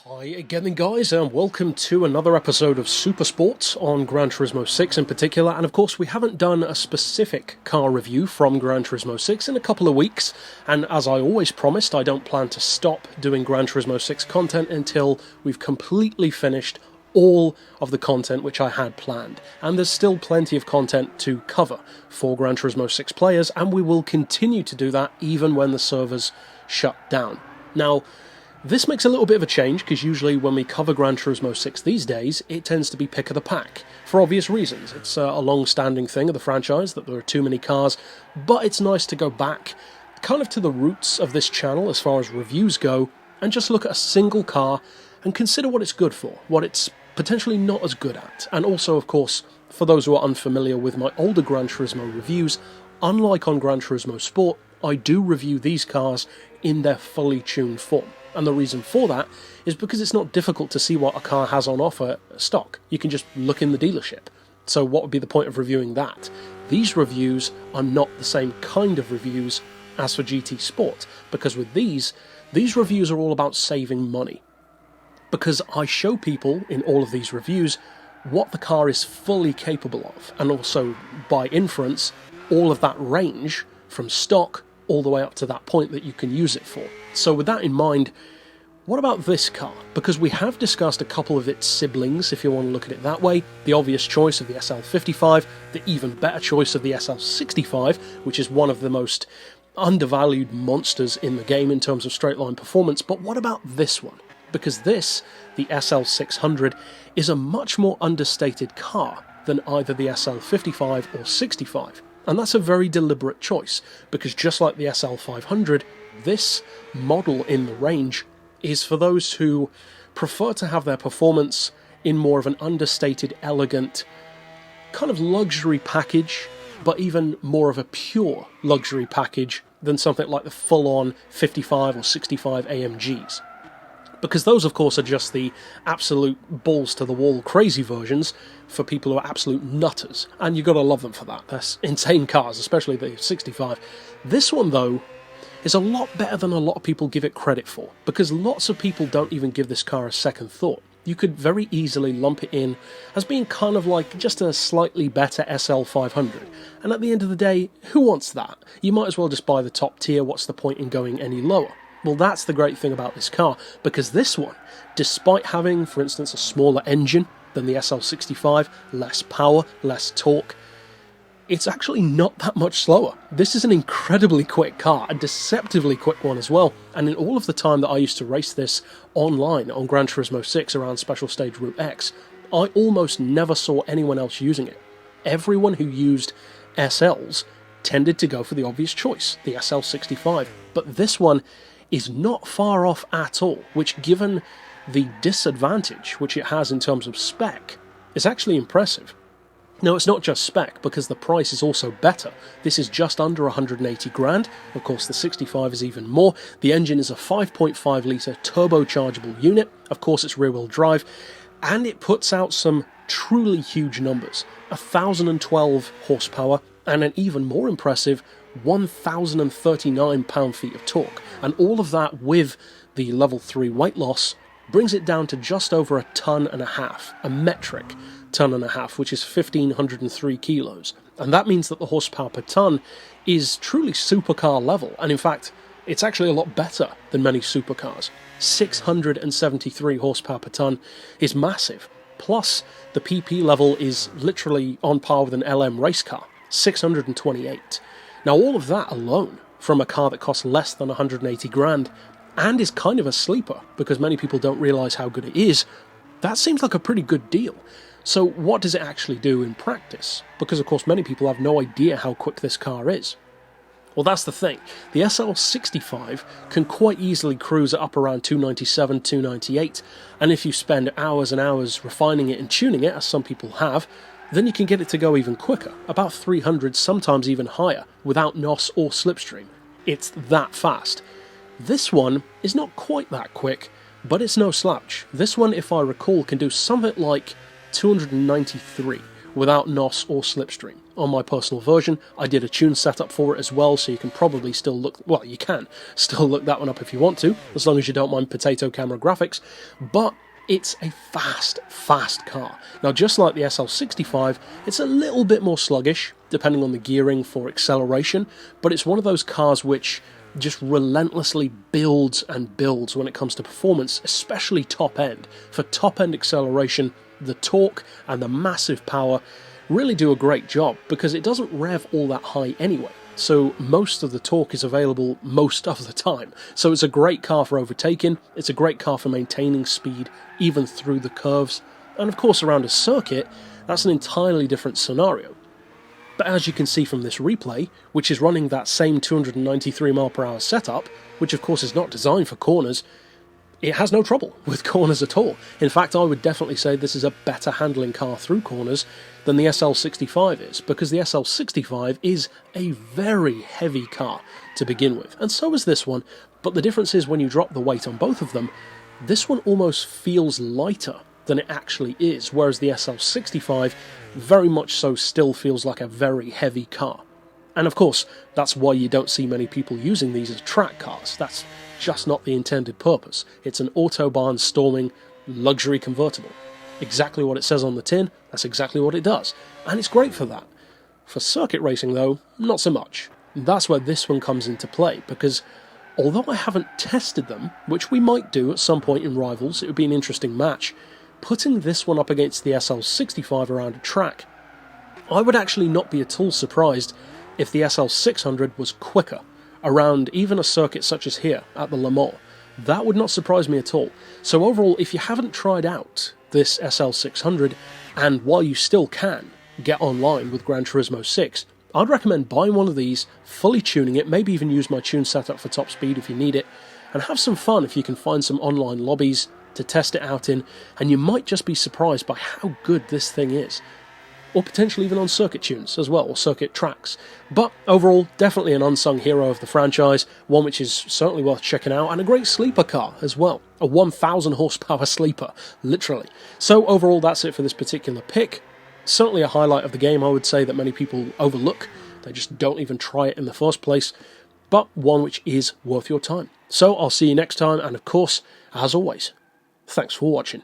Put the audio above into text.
Hi again then guys, and welcome to another episode of SuperSports on Gran Turismo 6 in particular. And of course we haven't done a specific car review from Gran Turismo 6 in a couple of weeks, and as I always promised, I don't plan to stop doing Gran Turismo 6 content until we've completely finished all of the content which I had planned. And there's still plenty of content to cover for Gran Turismo 6 players, and we will continue to do that even when the servers shut down. Now, this makes a little bit of a change, because usually when we cover Gran Turismo 6 these days, it tends to be pick of the pack, for obvious reasons. It's a long-standing thing of the franchise that there are too many cars, but it's nice to go back kind of to the roots of this channel as far as reviews go, and just look at a single car and consider what it's good for, what it's potentially not as good at. And also, of course, for those who are unfamiliar with my older Gran Turismo reviews, unlike on Gran Turismo Sport, I do review these cars in their fully tuned form. And the reason for that is because it's not difficult to see what a car has on offer stock. You can just look in the dealership. So what would be the point of reviewing that? These reviews are not the same kind of reviews as for GT Sport, because with these reviews are all about saving money. Because I show people in all of these reviews what the car is fully capable of, and also, by inference, all of that range from stock all the way up to that point that you can use it for. So with that in mind, what about this car? Because we have discussed a couple of its siblings, if you want to look at it that way. The obvious choice of the SL55, the even better choice of the SL65, which is one of the most undervalued monsters in the game in terms of straight line performance. But what about this one? Because this, the SL600, is a much more understated car than either the SL55 or 65. And that's a very deliberate choice, because just like the SL500, this model in the range is for those who prefer to have their performance in more of an understated, elegant, kind of luxury package, but even more of a pure luxury package than something like the full-on 55 or 65 AMGs. Because those, of course, are just the absolute balls-to-the-wall crazy versions for people who are absolute nutters. And you've got to love them for that. They're insane cars, especially the 65. This one, though, is a lot better than a lot of people give it credit for, because lots of people don't even give this car a second thought. You could very easily lump it in as being kind of like just a slightly better SL500. And at the end of the day, who wants that? You might as well just buy the top tier. What's the point in going any lower? Well, that's the great thing about this car, because this one, despite having, for instance, a smaller engine than the SL65, less power, less torque, it's actually not that much slower. This is an incredibly quick car, a deceptively quick one as well, and in all of the time that I used to race this online on Gran Turismo 6 around Special Stage Route X, I almost never saw anyone else using it. Everyone who used SLs tended to go for the obvious choice, the SL65, but this one is not far off at all, which, given the disadvantage which it has in terms of spec, is actually impressive. Now, it's not just spec, because the price is also better. This is just under 180 grand. Of course, the 65 is even more. The engine is a 5.5 litre turbochargeable unit. Of course, it's rear-wheel drive, and it puts out some truly huge numbers. 1,012 horsepower, and an even more impressive 1,039 pound-feet of torque. And all of that with the level 3 weight loss brings it down to just over a tonne and a half, a metric tonne and a half, which is 1,503 kilos. And that means that the horsepower per tonne is truly supercar level, and in fact, it's actually a lot better than many supercars. 673 horsepower per tonne is massive. Plus, the PP level is literally on par with an LM race car, 628. Now, all of that alone, from a car that costs less than 180 grand, and is kind of a sleeper, because many people don't realise how good it is, that seems like a pretty good deal. So what does it actually do in practice? Because, of course, many people have no idea how quick this car is. Well, that's the thing. The SL65 can quite easily cruise at up around 297, 298, and if you spend hours and hours refining it and tuning it, as some people have, then you can get it to go even quicker, about 300, sometimes even higher, without NOS or slipstream. It's that fast. This one is not quite that quick, but it's no slouch. This one, if I recall, can do something like 293 without NOS or slipstream. on my personal version. I did a tune setup for it as well, so you can probably still look, well, you can still look that one up if you want to, as long as you don't mind potato camera graphics, but it's a fast car. Now, just like the SL65, it's a little bit more sluggish, depending on the gearing for acceleration, but it's one of those cars which just relentlessly builds and builds when it comes to performance, especially top end. For top end acceleration, the torque and the massive power really do a great job, because it doesn't rev all that high anyway. So most of the torque is available most of the time. So it's a great car for overtaking, it's a great car for maintaining speed even through the curves, and of course around a circuit, that's an entirely different scenario. But as you can see from this replay, which is running that same 293 mph setup, which of course is not designed for corners, it has no trouble with corners at all. In fact, I would definitely say this is a better handling car through corners than the SL65 is, because the SL65 is a very heavy car to begin with, and so is this one, but the difference is when you drop the weight on both of them, this one almost feels lighter than it actually is, whereas the SL65 very much so still feels like a very heavy car. And of course, that's why you don't see many people using these as track cars. That's just not the intended purpose. It's an autobahn storming luxury convertible. Exactly what it says on the tin, that's exactly what it does. And it's great for that. For circuit racing though, not so much. That's where this one comes into play, because although I haven't tested them, which we might do at some point in Rivals, it would be an interesting match, putting this one up against the SL65 around a track, I would actually not be at all surprised if the SL600 was quicker, around even a circuit such as here at the Le Mans. That would not surprise me at all. So overall, if you haven't tried out this SL600, and while you still can get online with Gran Turismo 6, I'd recommend buying one of these, fully tuning it, maybe even use my tune setup for top speed if you need it, and have some fun if you can find some online lobbies to test it out in, and you might just be surprised by how good this thing is. Or potentially even on circuit tunes as well, or circuit tracks. But overall, definitely an unsung hero of the franchise, one which is certainly worth checking out, and a great sleeper car as well. A 1,000 horsepower sleeper, literally. So overall, that's it for this particular pick. Certainly a highlight of the game, I would say, that many people overlook. They just don't even try it in the first place, but one which is worth your time. So I'll see you next time, and of course, as always, thanks for watching.